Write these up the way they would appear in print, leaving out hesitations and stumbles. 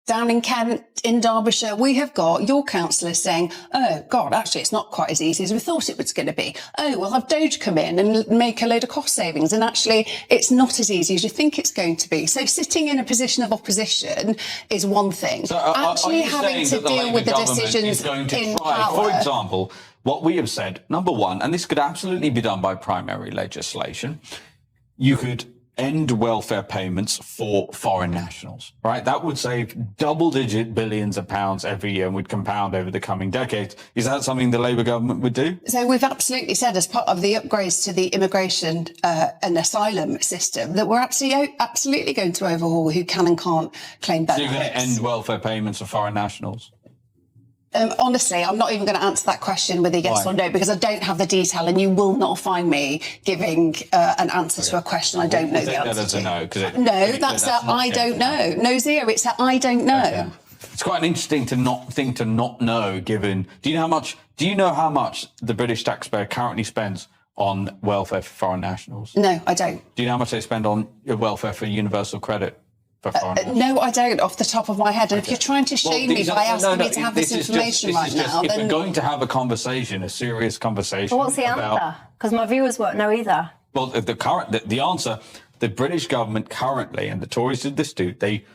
Down in Kent, in Derbyshire, we have got your councillors saying, oh, God, actually, it's not quite as easy as we thought it was going to be. Oh, we'll have Doge come in and make a load of cost savings. And actually, it's not as easy as you think it's going to be. So sitting in a position of opposition is one thing. So actually having to deal with the decisions in power. For example, what we have said, number one, and this could absolutely be done by primary legislation, you could end welfare payments for foreign nationals, right? That would save double-digit billions of pounds every year and would compound over the coming decades. Is that something the Labour government would do? So we've absolutely said, as part of the upgrades to the immigration and asylum system, that we're absolutely going to overhaul who can and can't claim benefits. So you're going to end welfare payments for foreign nationals? Honestly, I'm not even going to answer that question with a yes or no, because I don't have the detail, and you will not find me giving an answer to a question I don't know the answer to. No, that's a I don't know. No, Zia, it's a I don't know. Okay. It's quite an interesting thing to not know, given. Do you know how much the British taxpayer currently spends on welfare for foreign nationals? No, I don't. Do you know how much they spend on welfare for universal credit? No, I don't, off the top of my head. And if you're trying to shame me by asking me to have this information right now, then... If we're going to have a conversation, a serious conversation... But what's the answer? Because my viewers won't know either. Well, the answer, the British government currently, and the Tories did this too, they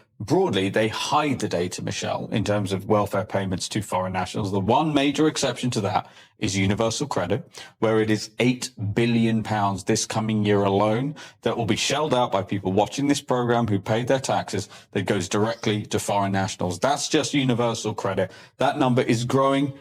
hide the data, Michelle, in terms of welfare payments to foreign nationals. The one major exception to that is universal credit, where it is £8 billion this coming year alone that will be shelled out by people watching this programme who paid their taxes that goes directly to foreign nationals. That's just universal credit. That number is growing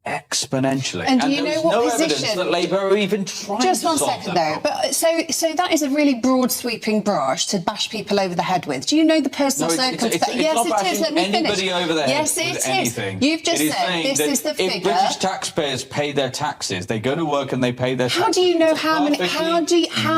exponentially. And do you know what no position? Evidence that Labour are even trying Just to one solve second, that though. But so that is a really broad, sweeping brush to bash people over the head with. Do you know the personal circumstances? Yes, it is. Let me finish. Over the head yes, it with is. Anything. You've just said this is the figure. If British taxpayers pay their taxes, they go to work and they pay their taxes. How do you know how many? How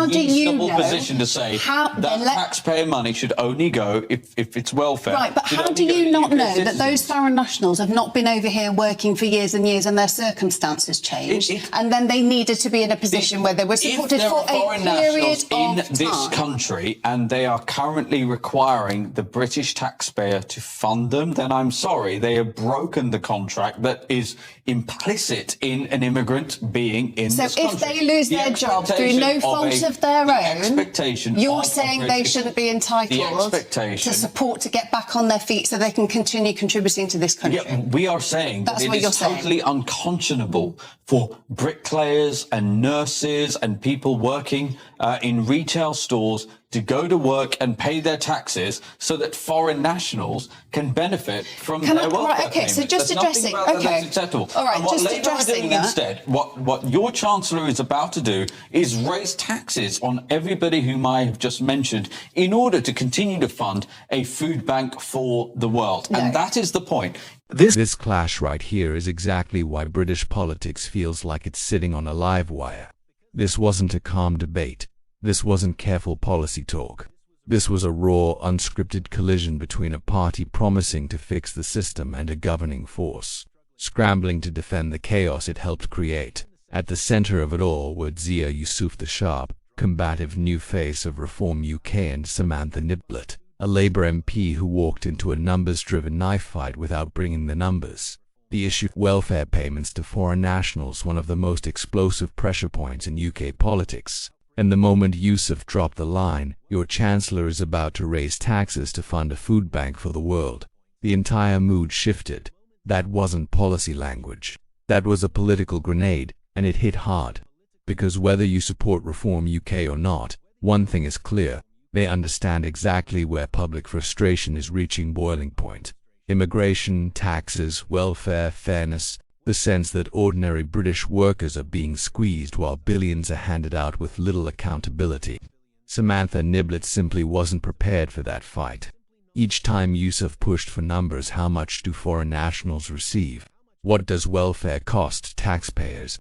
do you know? Position to say that taxpayer money should only go if it's welfare. Right, but how do you not know that those foreign nationals have not been over here working for years and years, and their circumstances changed, and then they needed to be in a position where they were supported for a period of time. In this country, and they are currently requiring the British taxpayer to fund them, then I'm sorry, they have broken the contract that is implicit in an immigrant being in this country. So if they lose their job through no fault of their own, you're saying they shouldn't be entitled to support to get back on their feet so they can continue contributing to this country? Yeah, we are saying that it is totally unconscionable for bricklayers and nurses and people working in retail stores to go to work and pay their taxes so that foreign nationals can benefit from their welfare right, okay, payments. so just addressing... Okay. That's acceptable. All right, and what just Labour addressing are doing that. Instead, what your Chancellor is about to do is raise taxes on everybody whom I have just mentioned in order to continue to fund a food bank for the world. No. And that is the point. This clash right here is exactly why British politics feels like it's sitting on a live wire. This wasn't a calm debate. This wasn't careful policy talk. This was a raw, unscripted collision between a party promising to fix the system and a governing force, scrambling to defend the chaos it helped create. At the center of it all were Zia Yusuf, the sharp, combative new face of Reform UK, and Samantha Niblett, a Labour MP who walked into a numbers-driven knife fight without bringing the numbers. The issue of welfare payments to foreign nationals, one of the most explosive pressure points in UK politics. And the moment Yusuf dropped the line, "Your Chancellor is about to raise taxes to fund a food bank for the world," the entire mood shifted. That wasn't policy language. That was a political grenade, and it hit hard. Because whether you support Reform UK or not, one thing is clear. They understand exactly where public frustration is reaching boiling point. Immigration, taxes, welfare, fairness, the sense that ordinary British workers are being squeezed while billions are handed out with little accountability. Samantha Niblett simply wasn't prepared for that fight. Each time Yusuf pushed for numbers, how much do foreign nationals receive? What does welfare cost taxpayers?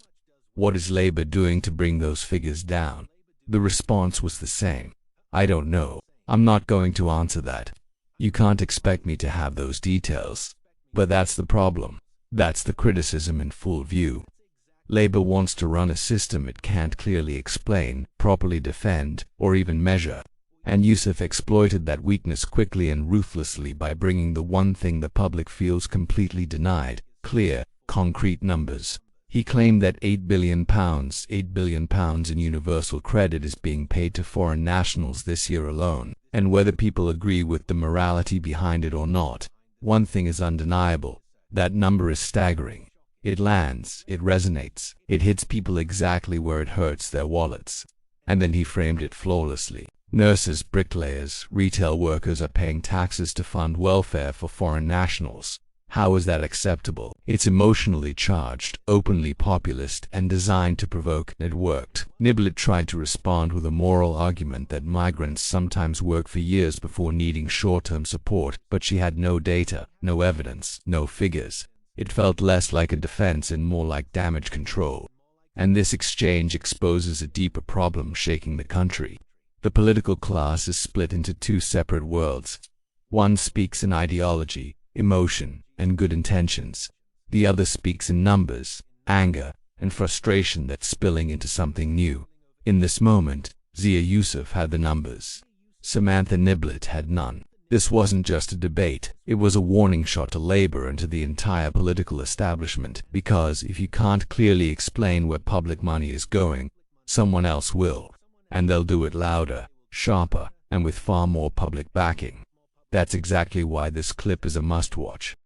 What is Labour doing to bring those figures down? The response was the same. I don't know. I'm not going to answer that. You can't expect me to have those details. But that's the problem. That's the criticism in full view. Labour wants to run a system it can't clearly explain, properly defend, or even measure. And Yusuf exploited that weakness quickly and ruthlessly by bringing the one thing the public feels completely denied: clear, concrete numbers. He claimed that £8 billion in universal credit is being paid to foreign nationals this year alone. And whether people agree with the morality behind it or not, one thing is undeniable: that number is staggering. It lands, it resonates, it hits people exactly where it hurts their wallets. And then he framed it flawlessly. Nurses, bricklayers, retail workers are paying taxes to fund welfare for foreign nationals. How is that acceptable? It's emotionally charged, openly populist, and designed to provoke. It worked. Niblet tried to respond with a moral argument that migrants sometimes work for years before needing short-term support, but she had no data, no evidence, no figures. It felt less like a defense and more like damage control. And this exchange exposes a deeper problem shaking the country. The political class is split into two separate worlds. One speaks in ideology, emotion, and good intentions. The other speaks in numbers, anger, and frustration that's spilling into something new. In this moment, Zia Yusuf had the numbers. Samantha Niblet had none. This wasn't just a debate, it was a warning shot to Labour and to the entire political establishment, because if you can't clearly explain where public money is going, someone else will. And they'll do it louder, sharper, and with far more public backing. That's exactly why this clip is a must-watch.